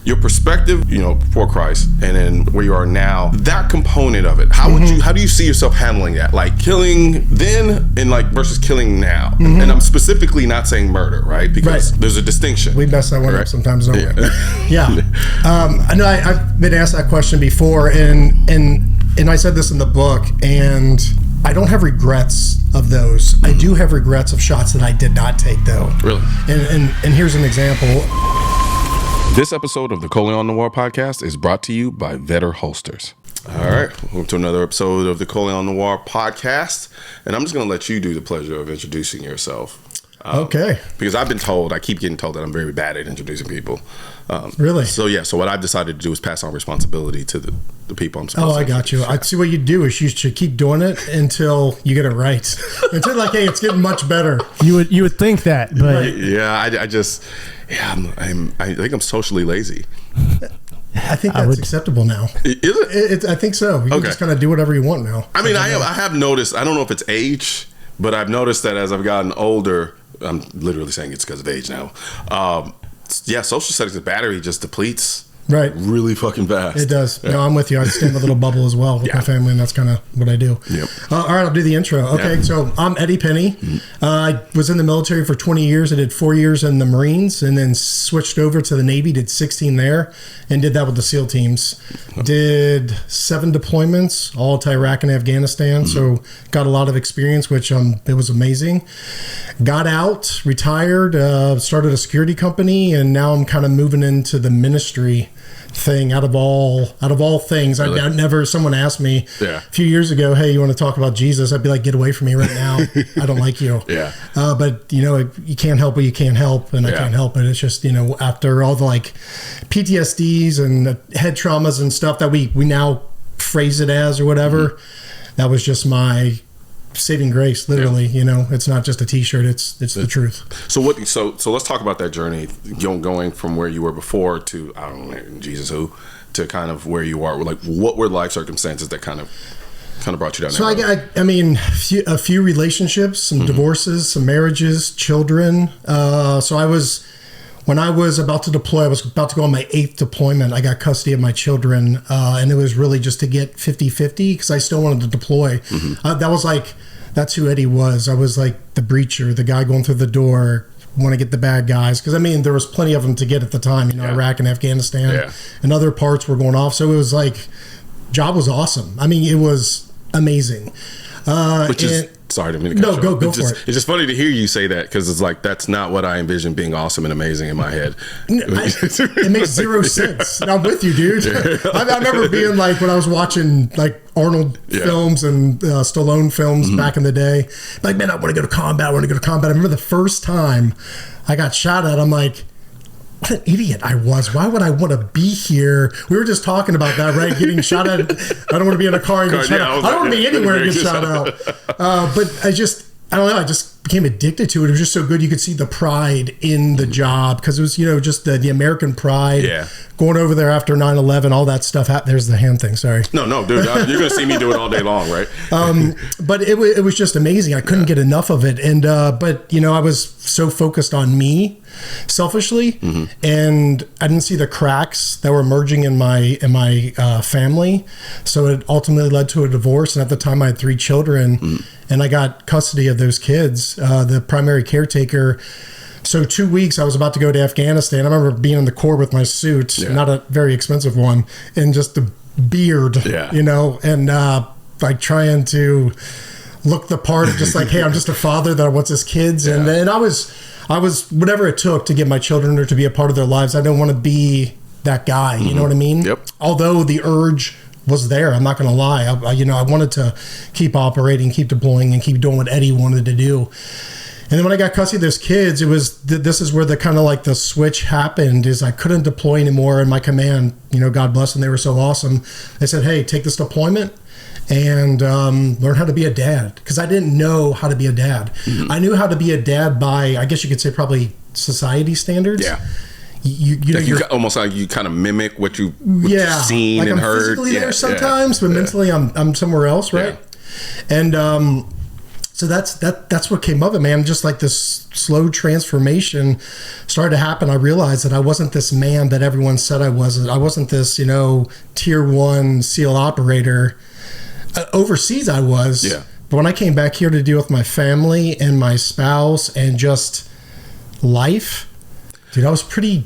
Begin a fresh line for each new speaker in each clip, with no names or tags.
Your perspective, before Christ, and then where you are now, that component of it, how do you see yourself handling that? Like killing then and like versus killing now. And I'm specifically not saying murder, right? Because there's a distinction.
We mess that one up sometimes, don't we? Yeah. I know I've been asked that question before, and I said this in the book, and I don't have regrets of those. I do have regrets of shots that I did not take, though.
Really?
And here's an example.
This episode of the Colion Noir podcast is brought to you by Vetter Holsters. All right, welcome to another episode of the Colion Noir podcast, and I'm just going to let you do the pleasure of introducing yourself.
Okay.
Because I keep getting told that I'm very bad at introducing people.
Really?
So what I've decided to do is pass on responsibility to the people I'm supposed to.
Oh, I got you. I see what you do is you should keep doing it until you get it right. Until like, hey, it's getting much better.
You would think that, but
I think I'm socially lazy.
I think that's acceptable now.
Is it?
I think so. You can just kind of do whatever you want now.
I mean, I have noticed, I don't know if it's age, but I've noticed that as I've gotten older, I'm literally saying it's because of age now. Social settings, the battery just depletes.
Right.
Really fucking fast.
It does. Yeah. No, I'm with you. I stay in a little bubble as well with my family, and that's kind of what I do.
Yep.
All right, I'll do the intro. Okay, so I'm Eddie Penney. I was in the military for 20 years. I did 4 years in the Marines and then switched over to the Navy, did 16 there, and did that with the SEAL teams. Did 7 deployments, all to Iraq and Afghanistan, so got a lot of experience, which it was amazing. Got out, retired, started a security company, and now I'm kind of moving into the ministry thing out of all things.
Really?
I never, someone asked me a few years ago, hey, you want to talk about Jesus? I'd be like, get away from me right now. I don't like you.
Yeah.
But you can't help what you can't help, and I can't help it. It's just, after all the like PTSDs and head traumas and stuff that we now phrase it as or whatever, that was just my saving grace, literally. It's not just a t-shirt, it's the truth.
So let's talk about that journey, going from where you were before to, I don't know, Jesus who, to kind of where you are. Like, what were life circumstances that kind of brought you down
so
there?
I mean, a few relationships, some divorces, some marriages, children. When I was about to deploy, I was about to go on my 8th deployment. I got custody of my children, and it was really just to get 50-50 because I still wanted to deploy. That's who Eddie was. I was like the breacher, the guy going through the door, want to get the bad guys. Because, there was plenty of them to get at the time, Iraq and Afghanistan, and other parts were going off. So it was like, job was awesome. It was amazing.
Sorry, I didn't mean to
go for it.
It's just funny to hear you say that because it's like that's not what I envisioned being awesome and amazing in my head.
It makes zero sense. I'm with you, dude. I remember being like when I was watching like Arnold films and Stallone films back in the day. Like, man, I want to go to combat. I remember the first time I got shot at, I'm like, what an idiot I was. Why would I want to be here? We were just talking about that, right? Getting shot at. I don't want to be in a car and get shot out. I don't want to be anywhere and get shot out. But I don't know. I just became addicted to it. It was just so good. You could see the pride in the job because it was, just the American pride.
Yeah.
Going over there after 9/11, all that stuff. There's the hand thing. Sorry.
No, dude. You're going to see me do it all day long, right?
But it was just amazing. I couldn't get enough of it. And but I was so focused on me selfishly, and I didn't see the cracks that were emerging in my family. So it ultimately led to a divorce. And at the time, I had 3 children, and I got custody of those kids. The primary caretaker. So 2 weeks, I was about to go to Afghanistan. I remember being in the Corps with my suit, not a very expensive one, and just the beard, and like trying to look the part of just like, hey, I'm just a father that wants his kids. And then I was whatever it took to get my children or to be a part of their lives. I didn't want to be that guy. You know what I mean?
Yep.
Although the urge was there, I'm not going to lie. I wanted to keep operating, keep deploying, and keep doing what Eddie wanted to do. And then when I got custody of those kids, this is where the kind of like the switch happened. Is I couldn't deploy anymore, and my command, God bless them, they were so awesome. They said, hey, take this deployment and learn how to be a dad, because I didn't know how to be a dad. I knew how to be a dad by, I guess you could say, probably society standards.
Yeah.
You
almost like you kind of mimic what you've seen
like
and
I'm
heard.
Physically there sometimes, but mentally I'm somewhere else, right? And So that's what came of it, man. Just like this slow transformation started to happen. I realized that I wasn't this man that everyone said I was. I wasn't this, tier 1 SEAL operator. Overseas I was.
Yeah.
But when I came back here to deal with my family and my spouse and just life, dude, it was pretty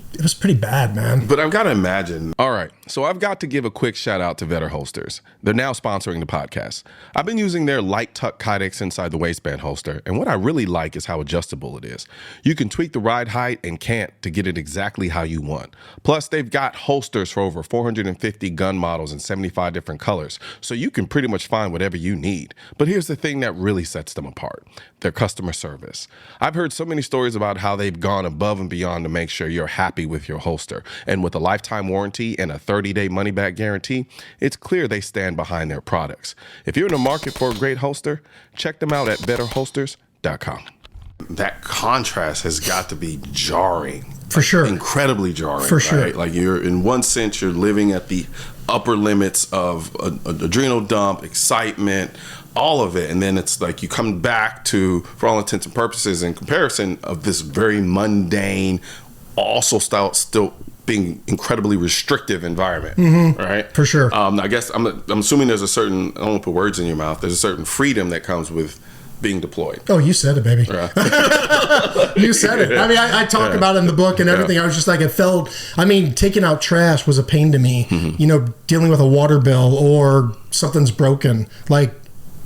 bad, man.
But I've got to imagine. All right. So I've got to give a quick shout out to Vetter Holsters. They're now sponsoring the podcast. I've been using their light tuck Kydex inside the waistband holster. And what I really like is how adjustable it is. You can tweak the ride height and cant to get it exactly how you want. Plus, they've got holsters for over 450 gun models in 75 different colors. So you can pretty much find whatever you need. But here's the thing that really sets them apart. Their customer service. I've heard so many stories about how they've gone above and beyond to make sure you're happy with your holster. And with a lifetime warranty and a 30-day money-back guarantee, it's clear they stand behind their products. If you're in the market for a great holster, check them out at betterholsters.com. That contrast has got to be jarring.
For sure.
Incredibly jarring.
For sure.
Right? Like you're, in one sense, you're living at the upper limits of adrenal dump, excitement, all of it. And then it's like you come back to, for all intents and purposes, in comparison of this very mundane, also still being incredibly restrictive environment, right?
For sure.
I guess I'm assuming there's a certain, I don't want to put words in your mouth, there's a certain freedom that comes with being deployed.
Oh, you said it, baby.
Yeah.
You said it. I mean, I talk about it in the book and everything. I was just like, taking out trash was a pain to me. Dealing with a water bill or something's broken. Like,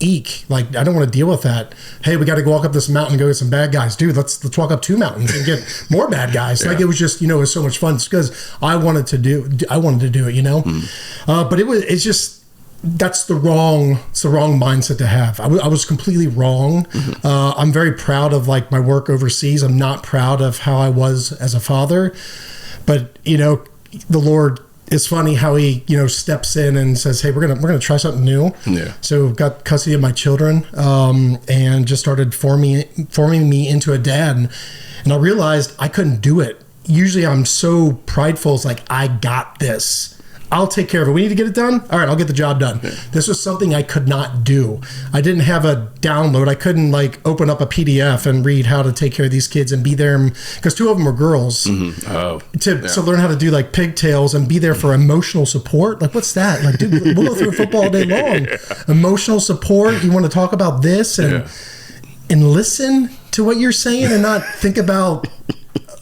eek. Like, I don't want to deal with that. Hey, we got to walk up this mountain and go get some bad guys. Dude, let's walk up 2 mountains and get more bad guys. Like, it was just, it was so much fun because I wanted to do it, but it's just, that's the wrong mindset to have. I was completely wrong. I'm very proud of like my work overseas. I'm not proud of how I was as a father, but the Lord, it's funny how he, steps in and says, hey, we're going to try something new.
Yeah.
So got custody of my children, and just started forming me into a dad. And I realized I couldn't do it. Usually I'm so prideful. It's like, I got this. I'll take care of it. We need to get it done? All right, I'll get the job done. Yeah. This was something I could not do. I didn't have a download. I couldn't open up a PDF and read how to take care of these kids and be there, because 2 of them were girls. To learn how to do pigtails and be there for emotional support. Like, what's that? Like, dude, we'll go through football all day long. Emotional support. You want to talk about this and listen to what you're saying and not think about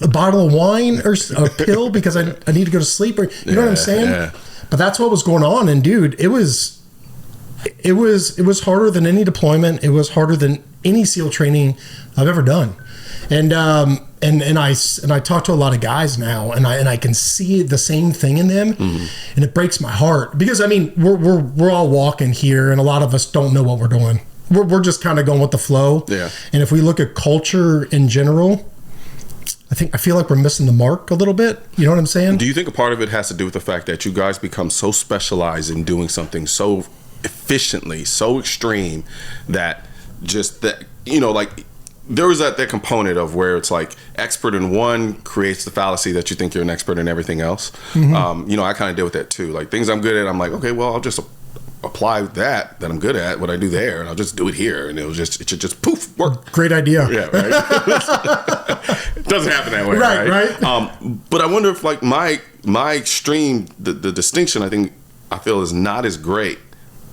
a bottle of wine or a pill because I need to go to sleep, or you know what I'm saying? Yeah. But that's what was going on. And dude, it was harder than any deployment. It was harder than any SEAL training I've ever done. And I talk to a lot of guys now, and I can see the same thing in them, and it breaks my heart because we're all walking here, and a lot of us don't know what we're doing. We're just kind of going with the flow. Yeah. And if we look at culture in general, I feel like we're missing the mark a little bit. You know what I'm saying? Do
you think a part of it has to do with the fact that you guys become so specialized in doing something so efficiently, so extreme that there was that component of where it's like expert in one creates the fallacy that you think you're an expert in everything else. I kind of deal with that too. Like things I'm good at, I'm like, okay, well, I'll just apply that I'm good at, what I do there, and I'll just do it here, and it should just poof work.
Great idea.
Yeah, right. It doesn't happen that way, right? But I wonder if my extreme, the distinction I feel is not as great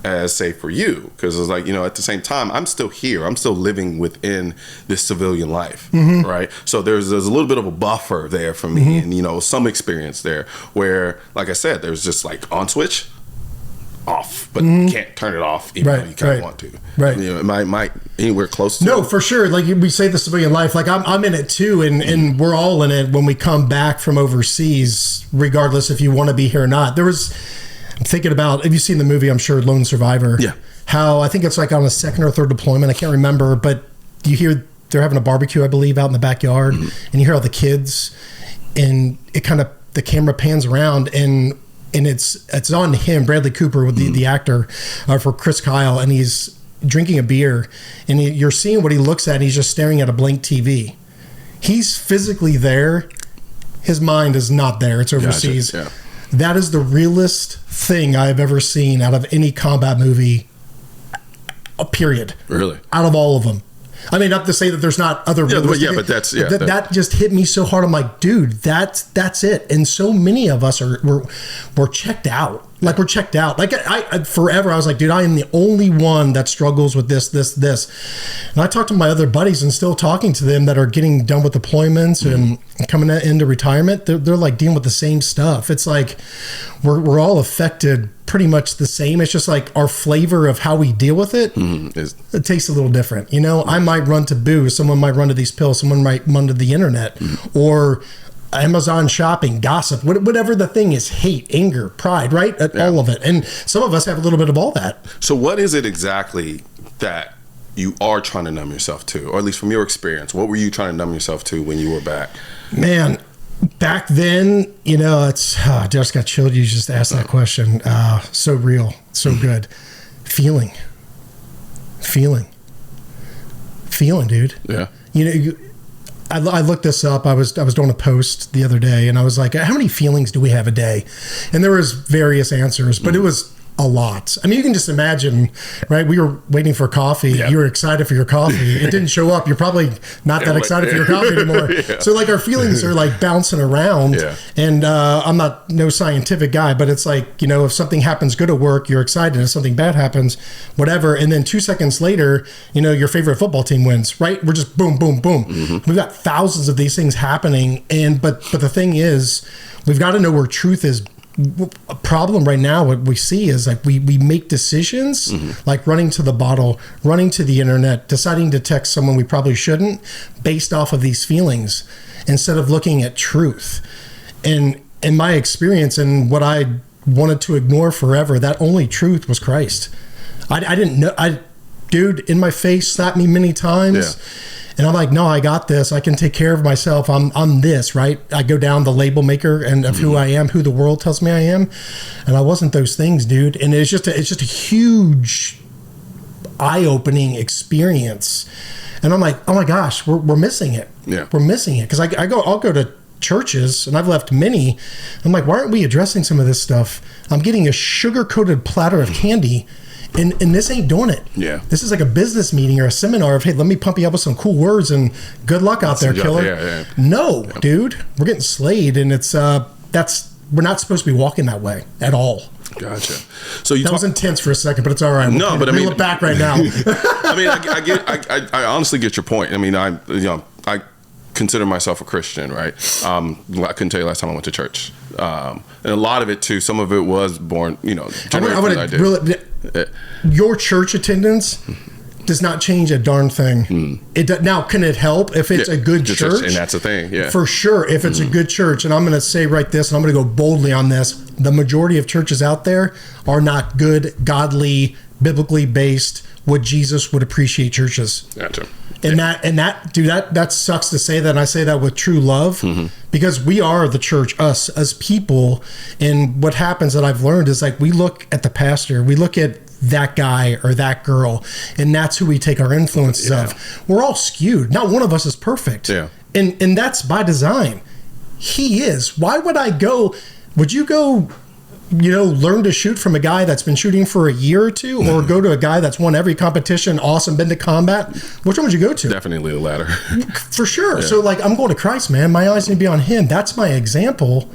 as say for you, because it's like, at the same time I'm still here, I'm still living within this civilian life, right? So there's a little bit of a buffer there for me, and some experience there where, like I said, there's just on switch, off, but you can't turn it off even though you kind of want to. Right. Am I anywhere close to it?
For sure. Like we say the civilian life, like I'm in it too, and we're all in it when we come back from overseas, regardless if you want to be here or not. I'm thinking about, have you seen the movie, I'm sure, Lone Survivor? Yeah. How I think it's on a 2nd or 3rd deployment, I can't remember, but you hear they're having a barbecue, I believe, out in the backyard, and you hear all the kids, and it kind of, the camera pans around, and it's on him, Bradley Cooper, with the actor for Chris Kyle, and he's drinking a beer, and you're seeing what he looks at, and he's just staring at a blank TV. He's physically there. His mind is not there. It's overseas. Gotcha. Yeah. That is the realest thing I've ever seen out of any combat movie A period.
Really?
Out of all of them. I mean, not to say that there's not other.
But that's
that just hit me so hard. I'm like, dude, that's it. And so many of us we're checked out. Like we're checked out. Like I forever, I was like, dude, I am the only one that struggles with this. And I talk to my other buddies and still talking to them that are getting done with deployments and coming into retirement. They're like dealing with the same stuff. It's like we're all affected pretty much the same. It's just like our flavor of how we deal with it. It tastes a little different. You know, I might run to booze. Someone might run to these pills. Someone might run to the internet or Amazon shopping, gossip, whatever the thing is, hate, anger, pride, right? All of it. And some of us have a little bit of all that.
So what is it exactly that you are trying to numb yourself to? Or at least from your experience, what were you trying to numb yourself to when you were back? Man,
back then, you know, it's, I just got chilled. You just asked that question. So real, so good. Feeling, dude.
Yeah.
You know, I looked this up. I was doing a post the other day, and I was like, how many feelings do we have a day? And there was various answers, but it was a lot. I mean, you can just imagine, right? We were waiting for coffee. Yeah. You were excited for your coffee. It didn't show up. You're probably not that excited for your coffee anymore. Yeah. So like our feelings are like bouncing around. Yeah. And I'm not no scientific guy, but it's like, you know, if something happens good at work, you're excited. If something bad happens, whatever. And then 2 seconds later, you know, your favorite football team wins, right? We're just boom, boom, boom. We've got thousands of these things happening. But the thing is, we've got to know where truth is. A problem right now, what we see is like we make decisions like running to the bottle, running to the internet, deciding to text someone we probably shouldn't based off of these feelings instead of looking at truth. And in my experience and what I wanted to ignore forever, that only truth was Christ. I didn't know. Dude in my face slapped me many times. Yeah. And I'm like, no, I got this. I can take care of myself. I'm this, right? I go down the label maker and of who I am, who the world tells me I am. And I wasn't those things, dude. And it's just a huge eye-opening experience. And I'm like, oh my gosh, we're missing it. Yeah. We're missing it. Because I'll go to churches, and I've left many. I'm like, why aren't we addressing some of this stuff? I'm getting a sugar-coated platter of candy. And this ain't doing it. Yeah. This is like a business meeting or a seminar of, hey, let me pump you up with some cool words and good luck out there, killer. Yeah. No, dude, we're getting slayed, and it's we're not supposed to be walking that way at all.
Gotcha.
So that was intense for a second, but it's all right.
No, but I mean,
look back right now.
I mean, I honestly get your point. I mean, I consider myself a Christian, right? I couldn't tell you last time I went to church. And a lot of it too, some of it was born, you know,
your church attendance does not change a darn thing. Now, can it help if it's a good church?
And that's the thing, yeah.
For sure, if it's a good church, and I'm going to say right this, and I'm going to go boldly on this, the majority of churches out there are not good, godly, biblically based, what Jesus would appreciate churches. Gotcha. And that sucks to say that, and I say that with true love, because we are the church, us as people, and what happens that I've learned is like we look at the pastor, we look at that guy or that girl, and that's who we take our influences of. We're all skewed. Not one of us is perfect. Yeah. And that's by design. He is. Why would I go? Would you go, you know, learn to shoot from a guy that's been shooting for a year or two, or go to a guy that's won every competition, awesome, been to combat? Which one would you go to?
Definitely the latter.
For sure. Yeah. So like, I'm going to Christ, man. My eyes need to be on him. That's my example,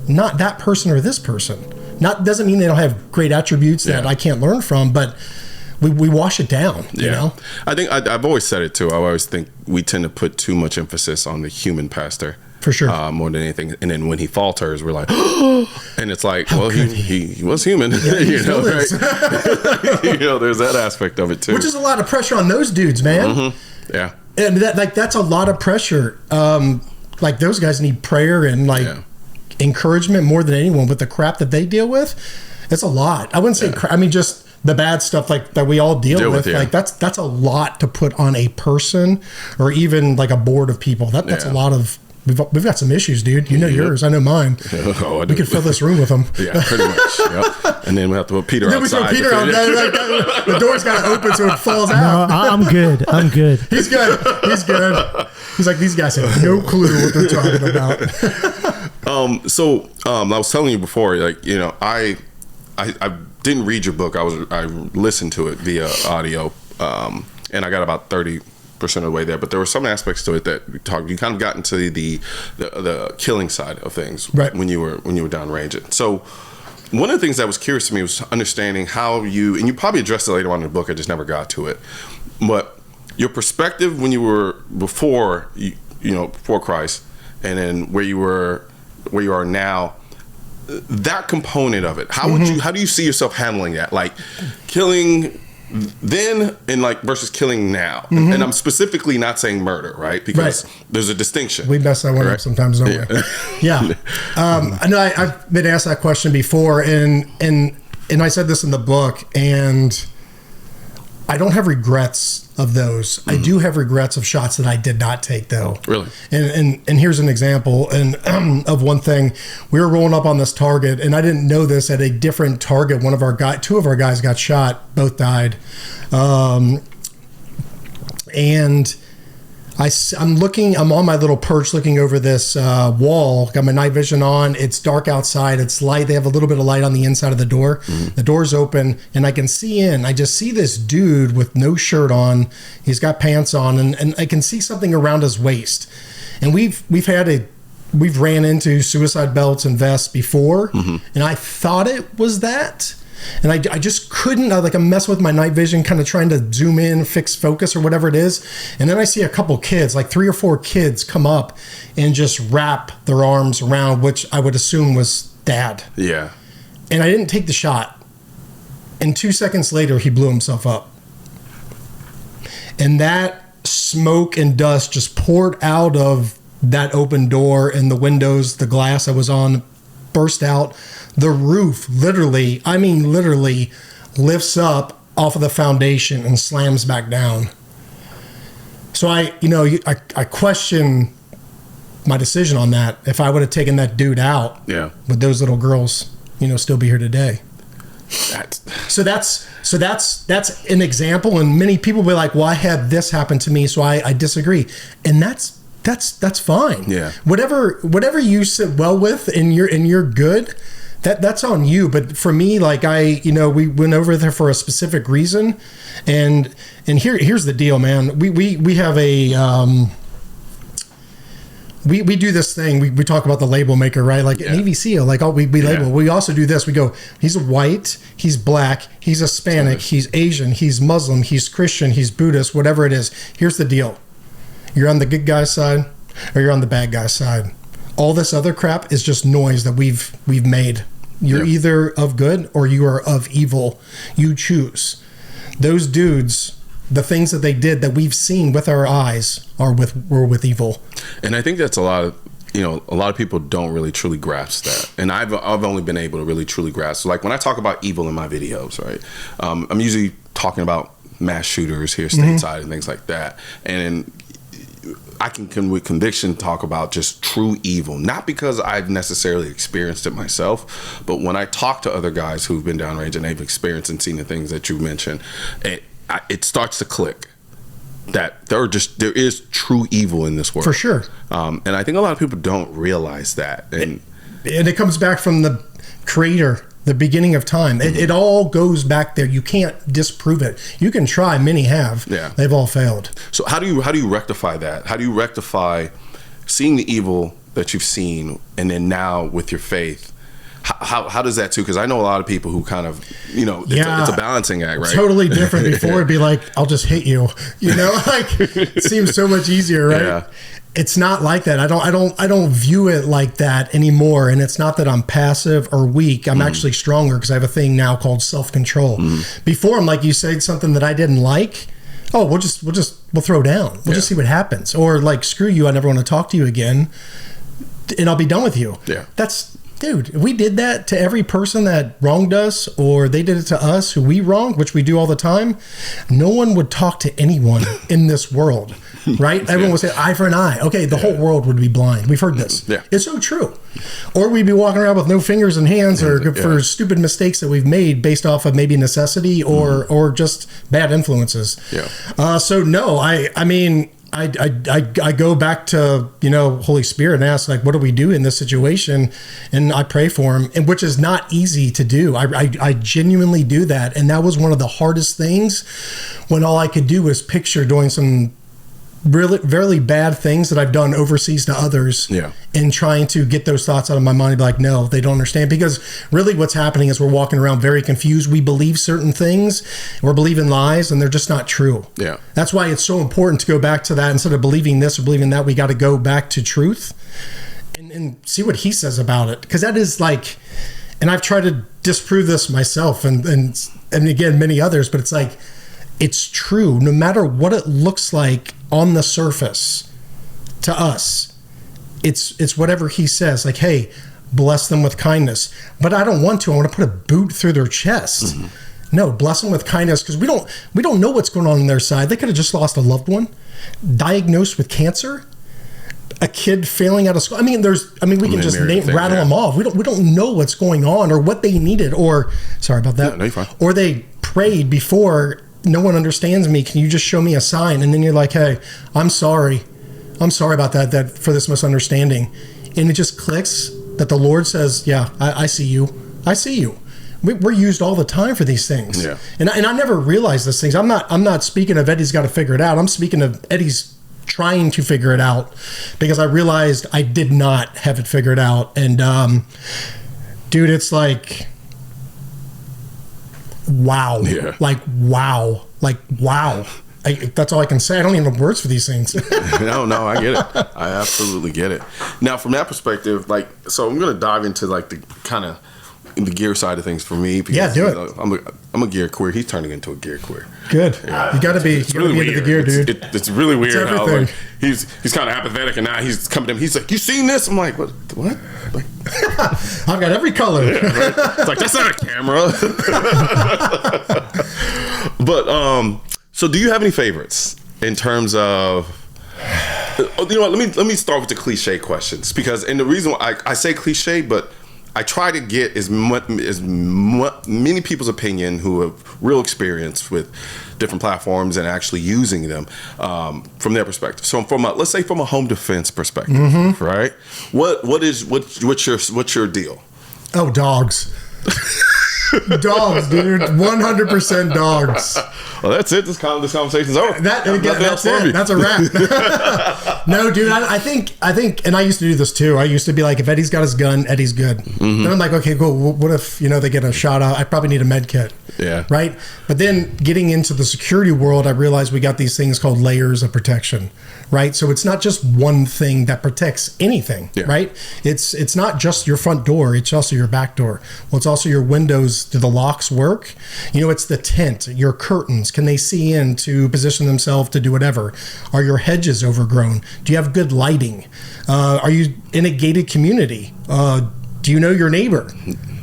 not that person or this person. Doesn't mean they don't have great attributes that I can't learn from, but we wash it down, you know?
I think I've always said it too. I always think we tend to put too much emphasis on the human pastor.
For sure.
More than anything. And then when he falters, we're like, oh, and it's like, well, he was human. Yeah, you know, right? You know, there's that aspect of it too.
Which is a lot of pressure on those dudes, man.
Yeah.
And that's a lot of pressure. Like those guys need prayer and encouragement more than anyone, but the crap that they deal with, it's a lot. I wouldn't say I mean just the bad stuff like that we all deal with. Like that's a lot to put on a person or even like a board of people. That's a lot of. We've got some issues, dude. You know yours. I know mine. Oh, I do. We could fill this room with them.
Yeah, pretty much. Yep. And then we have to put Peter outside. Then we throw Peter out.
The door's got to open so it falls out.
No, I'm good.
He's good. He's like, these guys have no clue what they're talking about.
So I was telling you before, like, you know, I didn't read your book. I listened to it via audio. and I got about 30% of the way there. But there were some aspects to it that you kind of got into the killing side of things,
right,
when you were downranging. So one of the things that was curious to me was understanding how and you probably addressed it later on in the book, I just never got to it, but your perspective when you were before Christ, and then where you are now, that component of it, how do you see yourself handling that, like killing then and like versus killing now? And I'm specifically not saying murder, right? Because there's a distinction.
We mess that one up sometimes, don't we? Yeah. I know I've been asked that question before, and I said this in the book, and I don't have regrets of those. I do have regrets of shots that I did not take, though.
Really?
And here's an example of one thing. We were rolling up on this target, and I didn't know this, at a different target. Two of our guys got shot, both died. And I'm on my little perch looking over this wall, got my night vision on. It's dark outside. It's light. They have a little bit of light on the inside of the door. The door's open, and I can see in. I just see this dude with no shirt on. He's got pants on, and I can see something around his waist. And we've ran into suicide belts and vests before, and I thought it was that. And I just couldn't, I'm messing with my night vision, kind of trying to zoom in, fix focus or whatever it is. And then I see a couple kids, like 3 or 4 kids, come up and just wrap their arms around, which I would assume was Dad.
Yeah.
And I didn't take the shot. And 2 seconds later, he blew himself up. And that smoke and dust just poured out of that open door, and the windows, the glass I was on, burst out. The roof literally lifts up off of the foundation and slams back down. So I question my decision on that. If I would have taken that dude out, would those little girls, still be here today? So that's an example, and many people will be like, "Well, I had this happen to me, so I disagree," and that's fine.
Yeah.
Whatever you sit well with and you're good. That's on you. But for me, we went over there for a specific reason, and here's the deal, man. We have a we do this thing. We talk about the label maker, right? Like an Navy SEAL, we label. We also do this. We go, he's white, he's black, he's Hispanic, he's Asian, he's Muslim, he's Christian, he's Buddhist, whatever it is. Here's the deal. You're on the good guy's side, or you're on the bad guy's side. All this other crap is just noise that we've made. You're either of good or you are of evil. You choose. Those dudes, the things that they did that we've seen with our eyes were with evil.
And I think that's a lot of people don't really truly grasp that. And I've only been able to really truly grasp. So like when I talk about evil in my videos, right? I'm usually talking about mass shooters here stateside and things like that. And I can with conviction talk about just true evil, not because I've necessarily experienced it myself, but when I talk to other guys who've been downrange and they've experienced and seen the things that you mentioned, it starts to click that there is true evil in this world.
For sure.
And I think a lot of people don't realize that. And
it comes back from the creator, the beginning of time. It all goes back there. You can't disprove it. You can try. Many have.
Yeah.
They've all failed.
So how do you rectify that? How do you rectify seeing the evil that you've seen, and then now with your faith? How does that too? Because I know a lot of people who kind of, it's a balancing act, right?
Totally different. Before it'd be like, I'll just hit you. It seems so much easier, right? Yeah. It's not like that. I don't view it like that anymore. And it's not that I'm passive or weak. I'm actually stronger because I have a thing now called self-control. Before, I'm like, you said something that I didn't like. Oh, we'll throw down. We'll just see what happens. Or like, screw you. I never want to talk to you again. And I'll be done with you.
Yeah.
Dude, if we did that to every person that wronged us, or they did it to us who we wronged, which we do all the time, no one would talk to anyone in this world, right? Everyone would say eye for an eye. Okay, the whole world would be blind. We've heard this.
Yeah.
It's so true. Or we'd be walking around with no fingers and hands, or for stupid mistakes that we've made based off of maybe necessity or just bad influences.
Yeah.
So no, I mean, I go back to, Holy Spirit and ask, like, what do we do in this situation? And I pray for him, and which is not easy to do. I genuinely do that. And that was one of the hardest things, when all I could do was picture doing some really, really bad things that I've done overseas to others, and trying to get those thoughts out of my mind and be like, no, they don't understand. Because really what's happening is we're walking around very confused. We believe certain things, we're believing lies, and they're just not true.
Yeah. That's
why it's so important to go back to that. Instead of believing this or believing that, we got to go back to truth and see what he says about it. Because that is like, and I've tried to disprove this myself and again, many others, but it's like, it's true. No matter what it looks like on the surface to us, it's whatever he says, like, hey, bless them with kindness. But I don't want to. I want to put a boot through their chest. No, bless them with kindness, because we don't know what's going on their side. They could have just lost a loved one, diagnosed with cancer, a kid failing out of school. We can just rattle them off. We don't know what's going on or what they needed, or sorry about that.
No, you're fine.
Or they prayed before, no one understands me. Can you just show me a sign? And then you're like, hey, I'm sorry about that for this misunderstanding. And it just clicks that the Lord says, yeah, I see you. I see you. We're used all the time for these things.
Yeah.
And I never realized these things. I'm not speaking of Eddie's got to figure it out. I'm speaking of Eddie's trying to figure it out, because I realized I did not have it figured out. And dude, it's like, wow.
Yeah.
Like wow. That's all I can say. I don't even have words for these things.
No, I get it. I absolutely get it. Now, from that perspective, like, so I'm going to dive into like the kind of the gear side of things for me. Because,
yeah, do it.
I'm a gear queer. He's turning into a gear queer.
Good. Yeah. You got to be. It's really weird. Into the gear, dude.
It's really weird.
It's
how like he's kind of apathetic, and now he's coming to him. He's like, "You seen this?" I'm like, "What? Like,
I've got every color."
Yeah, right? It's like, that's not a camera. But so do you have any favorites in terms of? You know what? Let me start with the cliche questions, because and the reason why I say cliche, but I try to get as many people's opinion who have real experience with different platforms and actually using them from their perspective. So let's say from a home defense perspective, right? What's your deal?
Oh, dogs. Dogs, dude. 100% dogs.
Well, that's it. This conversation's over.
That's it. That's a wrap. No, dude. I think, and I used to do this too. I used to be like, if Eddie's got his gun, Eddie's good. Then I'm like, okay, cool. What if they get a shot out? I probably need a med kit.
Yeah.
Right. But then getting into the security world, I realized we got these things called layers of protection. Right. So it's not just one thing that protects anything. Yeah. Right. It's not just your front door. It's also your back door. Well, it's also your windows. Do the locks work? It's the tent, your curtains. Can they see in to position themselves to do whatever? Are your hedges overgrown? Do you have good lighting? Are you in a gated community? Do you know your neighbor?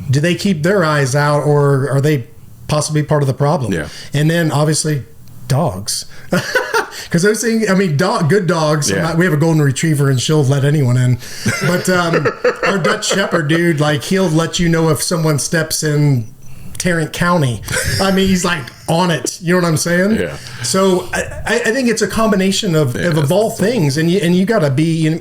Do they keep their eyes out, or are they possibly part of the problem?
Yeah.
And then obviously dogs. Because those things, good dogs.
Yeah.
We have a golden retriever, and she'll let anyone in. But our Dutch Shepherd, dude, like, he'll let you know if someone steps in Tarrant County. He's like on it. You know what I'm saying?
Yeah.
So I think it's a combination of all things, and you got to be.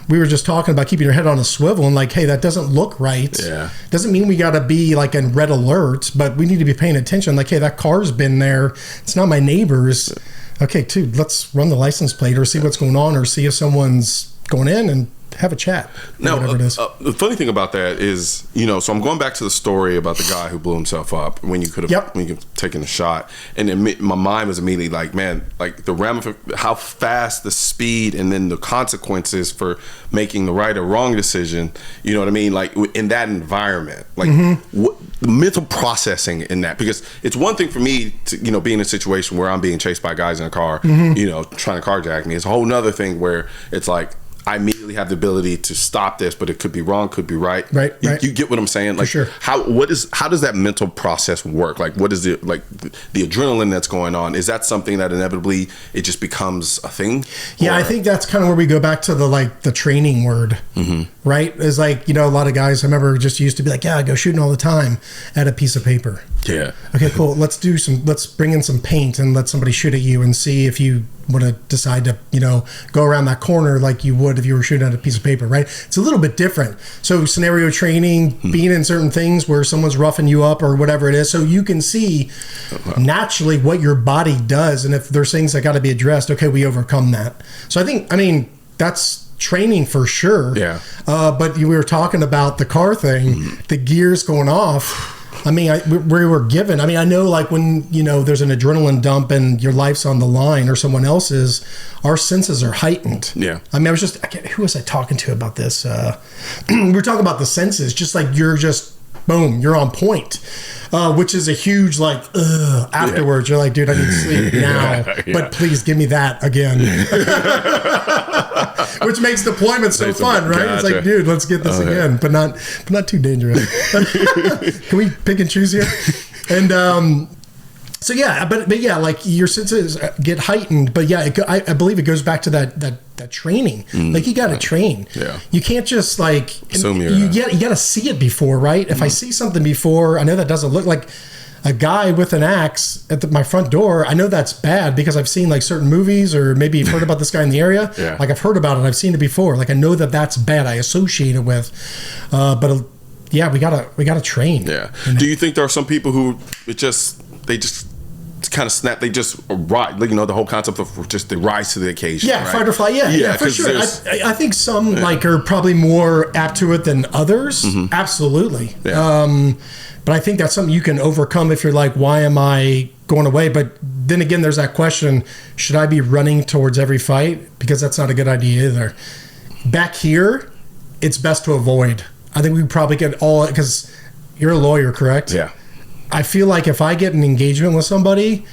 We were just talking about keeping your head on a swivel, and like, hey, that doesn't look right.
Yeah.
Doesn't mean we got to be like in red alert, but we need to be paying attention. Like, hey, that car's been there. It's not my neighbor's. Okay, dude, let's run the license plate or see what's going on, or see if someone's going in and have a chat.
Now,
whatever it is.
The funny thing about that is, so I'm going back to the story about the guy who blew himself up when you could have taken a shot, and my mind was immediately like, man, like how fast the speed and then the consequences for making the right or wrong decision. You know what I mean? Like in that environment, like what, the mental processing in that, because it's one thing for me to be in a situation where I'm being chased by guys in a car, trying to carjack me. It's a whole nother thing where it's like, I immediately have the ability to stop this, but it could be wrong, could be right.
Right.
You get what I'm saying? Like,
for sure.
How does that mental process work? Like, what is it, like the adrenaline that's going on? Is that something that inevitably it just becomes a thing?
Yeah, I think that's kind of where we go back to the training word, right? It's like, a lot of guys I remember just used to be like, yeah, I go shooting all the time at a piece of paper.
Yeah.
Okay, cool. Let's bring in some paint and let somebody shoot at you and see if you want to decide to, go around that corner like you would if you were shooting at a piece of paper, right? It's a little bit different. So scenario training, being in certain things where someone's roughing you up or whatever it is, so you can see naturally what your body does, and if there's things that got to be addressed, okay, we overcome that. So I mean, that's training for sure.
Yeah.
But we were talking about the car thing, the gears going off. I mean, we were given. I mean, I know like when, there's an adrenaline dump and your life's on the line or someone else's, our senses are heightened.
Yeah.
I mean, who was I talking to about this? We were talking about the senses, just like you're just, boom, you're on point, which is a huge like, afterwards. You're like, dude, I need to sleep now, but please give me that again. Which makes deployment so fun, right?
Gotcha.
It's like, dude, let's get this again, but not too dangerous. Can we pick and choose here? And so yeah, but yeah, like your senses get heightened. But yeah, I believe it goes back to that training. Like you got to train.
Yeah.
You can't just like
assume
you got to see it before, right? If I see something before, I know that doesn't look like a guy with an axe at my front door. I know that's bad because I've seen like certain movies, or maybe you've heard about this guy in the area.
Yeah.
Like I've heard about it. I've seen it before. Like I know that's bad. I associate it with, but yeah, we gotta train.
Yeah. Do you think there are some people who they just kind of snap? They just rise, the whole concept of just they rise to the occasion.
Yeah,
right?
fight or flight. Yeah, for sure. I think some like are probably more apt to it than others. Absolutely.
Yeah.
But I think that's something you can overcome if you're like, why am I going away? But then again, there's that question, should I be running towards every fight? Because that's not a good idea either. Back here, it's best to avoid. I think we probably get because you're a lawyer, correct?
Yeah.
I feel like if I get an engagement with somebody,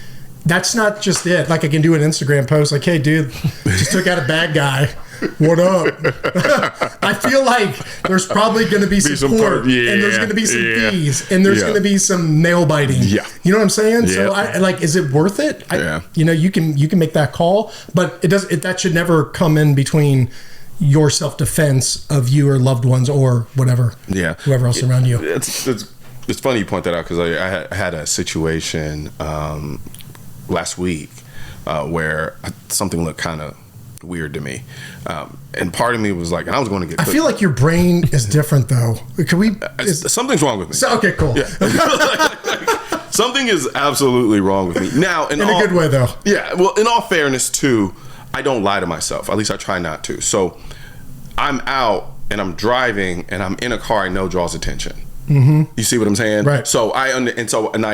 that's not just it. Like I can do an Instagram post like, hey, dude, just took out a bad guy. What up? I feel like there's probably going to be some court, and there's going to be some fees, and there's going to be some nail biting. Yeah. You know what I'm saying? Yeah. So I like, is it worth it? You can make that call, but that should never come in between your self-defense of you or loved ones or whatever. Yeah. Whoever else around you.
It's funny you point that out because I had a situation last week where something looked kind of weird to me, and part of me was like, and I was going to get.
I feel like your brain is different though. Can we?
Something's wrong with me.
Okay, cool. Yeah.
Something is absolutely wrong with me now. In
a good way though.
Yeah. Well, in all fairness, too, I don't lie to myself. At least I try not to. So I'm out and I'm driving and I'm in a car I know draws attention. Mm-hmm. You see what I'm saying?
Right.
So I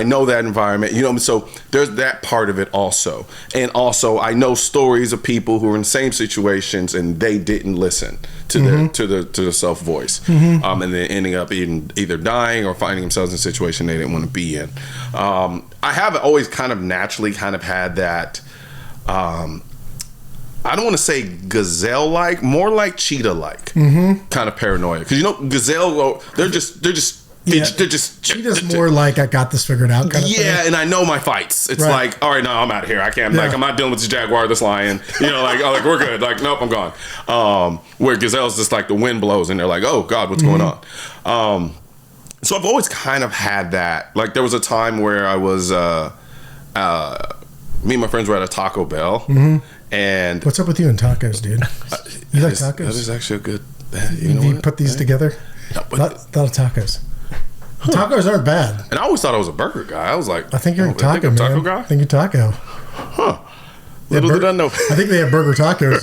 know that environment. So there's that part of it also, and also I know stories of people who are in the same situations and they didn't listen to the self voice, and then ending up either dying or finding themselves in a situation they didn't want to be in. I have always kind of naturally had that. I don't want to say gazelle-like, more like cheetah-like kind of paranoia. Because gazelle, they're just.
Yeah.
They're just
cheetah's more like I got this figured out. Kind of thing.
And I know my fights. It's like, all right, no, I'm out of here. I can't. Like, I'm not dealing with this jaguar, this lion. Like we're good. Like, nope, I'm gone. Where gazelle's just like the wind blows and they're like, oh God, what's going on? So I've always kind of had that. Like, there was a time where I was, me and my friends were at a Taco Bell, and
what's up with you and tacos, dude? You like tacos? That
is actually a good.
You put these together. No, but not of tacos. Tacos aren't bad.
And I always thought I was a burger guy. I was like,
I think you're a taco, man.
Taco guy?
I think you're taco.
Huh. Little did I know.
I think they have burger tacos.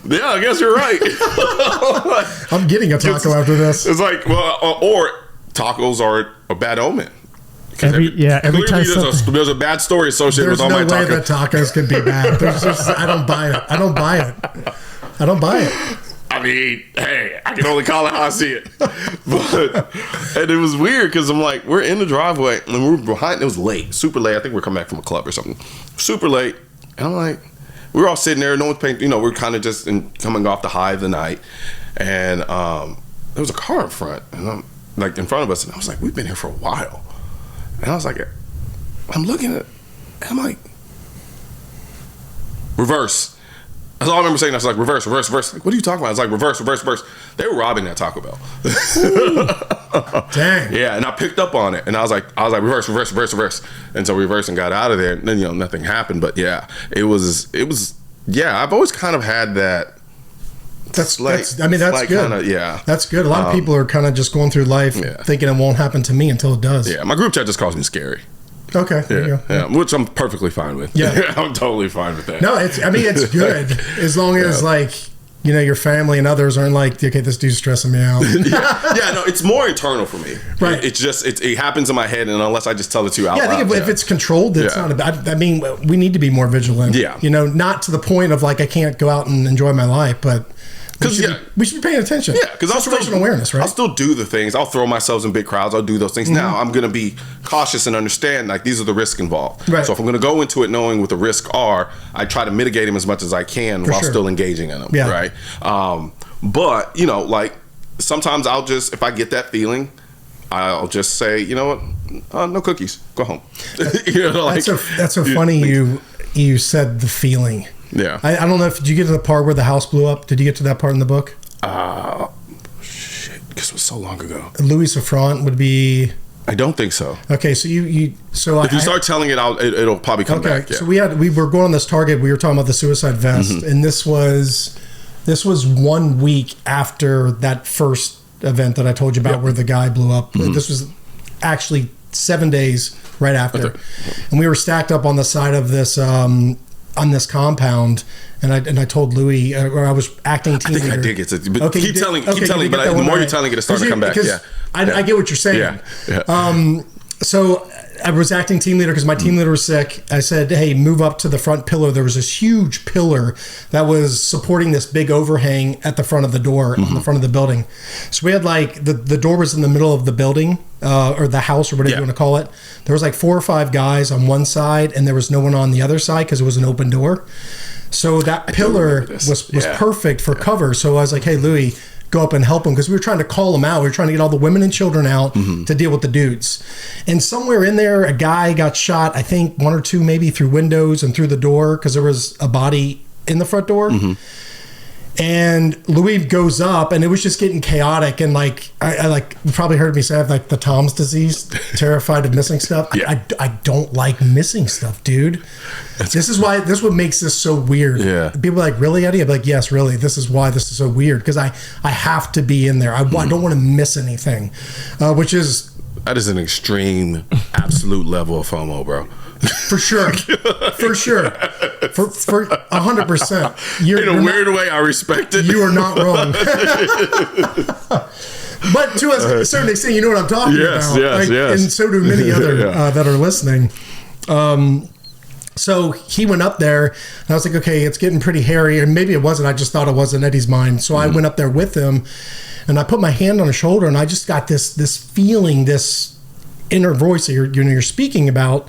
Yeah, I guess you're right.
I'm getting a taco after this.
It's like, well, or tacos are a bad omen.
Every time
there's a bad story associated with all my tacos.
There's no way that tacos can be bad. I don't buy it.
I mean, hey, I can only call it how I see it. And it was weird because I'm like, we're in the driveway and we were behind. It was late, super late. I think we were coming back from a club or something. Super late. And I'm like, we were all sitting there. No one's paying. We're kind of just coming off the high of the night. And there was a car in front, and I'm like in front of us. And I was like, we've been here for a while. And I was like, I'm looking at it. And I'm like, reverse. That's all I remember saying. I was like, reverse. Like, what are you talking about? I was like, reverse. They were robbing that Taco Bell.
Dang.
Yeah, and I picked up on it, and I was like, reverse, and so we reversed and got out of there. And then nothing happened, but yeah, it was. Yeah, I've always kind of had that.
That's
like,
good.
Kinda, yeah,
that's good. A lot of people are kind of just going through life thinking it won't happen to me until it does.
Yeah, my group chat just calls me scary.
Okay, there you go.
Yeah, which I'm perfectly fine with.
Yeah,
I'm totally fine with that.
No, it's good as long as your family and others aren't like, okay, this dude's stressing me out.
No, it's more internal for me.
Right.
It's just it happens in my head, and unless I just tell it to you out loud.
I think if it's controlled, it's not about. I mean, we need to be more vigilant.
Yeah.
Not to the point of like I can't go out and enjoy my life, but. We should be paying attention.
Yeah, because
situational awareness, right?
I'll still do the things. I'll throw myself in big crowds. I'll do those things. Now I'm going to be cautious and understand like these are the risks involved.
Right.
So if I'm going to go into it knowing what the risks are, I try to mitigate them as much as I can while still engaging in them. Yeah. Right. But like sometimes I'll just, if I get that feeling, I'll just say, you know what, no cookies, go home.
That's so funny. You said the feeling.
Yeah.
I don't know if did you get to the part where the house blew up? Did you get to that part in the book?
Shit, because it was so long ago.
Louis Safran would be.
I don't think so.
Okay, so if you start
telling it, it'll probably come back. Yeah.
So we were going on this target. We were talking about the suicide vest, and this was 1 week after that first event that I told you about, where the guy blew up. This was actually 7 days right after, and we were stacked up on the side of this. On this compound, and I told Louis, or I was acting team leader.
I think I did get it. But keep telling, but the more you're telling it, it's starting to come back. Yeah,
I get what you're saying. Yeah. So I was acting team leader because my team leader was sick. I said, hey, move up to the front pillar. There was this huge pillar that was supporting this big overhang at the front of the door, on the front of the building. So we had the door was in the middle of the building, or the house, or whatever you want to call it. There was 4 or 5 guys on one side, and there was no one on the other side because it was an open door. So that pillar was perfect for cover. So I was like, hey, Louis, go up and help them, because we were trying to call them out. We were trying to get all the women and children out to deal with the dudes. And somewhere in there, a guy got shot, I think 1 or 2 maybe through windows and through the door, because there was a body in the front door. And Louis goes up, and it was just getting chaotic. And I you probably heard me say I have the Tom's disease, terrified of missing stuff. I don't like missing stuff, dude. This is what makes this so weird. Yeah. People are like, really, Eddie? I'm like, yes, really. This is why this is so weird, because I have to be in there. I don't want to miss anything, which is.
That is an extreme, absolute level of FOMO, bro.
For sure. For 100%.
In a weird way, I respect it.
You are not wrong. But to a certain extent, you know what I'm talking about.
Yes.
And so do many other that are listening. So he went up there, and I was like, okay, it's getting pretty hairy. And maybe it wasn't. I just thought it was in Eddie's mind. So I went up there with him, and I put my hand on his shoulder, and I just got this feeling, this inner voice that you're speaking about.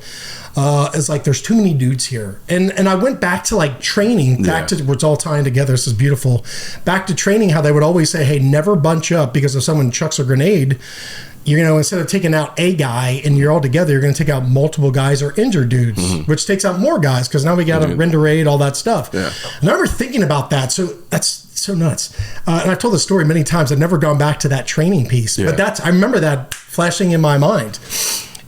It's like there's too many dudes here, and I went back to training, back to where it's all tying together. This is beautiful. Back to training, how they would always say, "Hey, never bunch up, because if someone chucks a grenade, instead of taking out a guy and you're all together, you're going to take out multiple guys or injured dudes, which takes out more guys, because now we got to render aid, all that stuff." Yeah. And I remember thinking about that. So that's so nuts. And I've told the story many times. I've never gone back to that training piece, but I remember that flashing in my mind.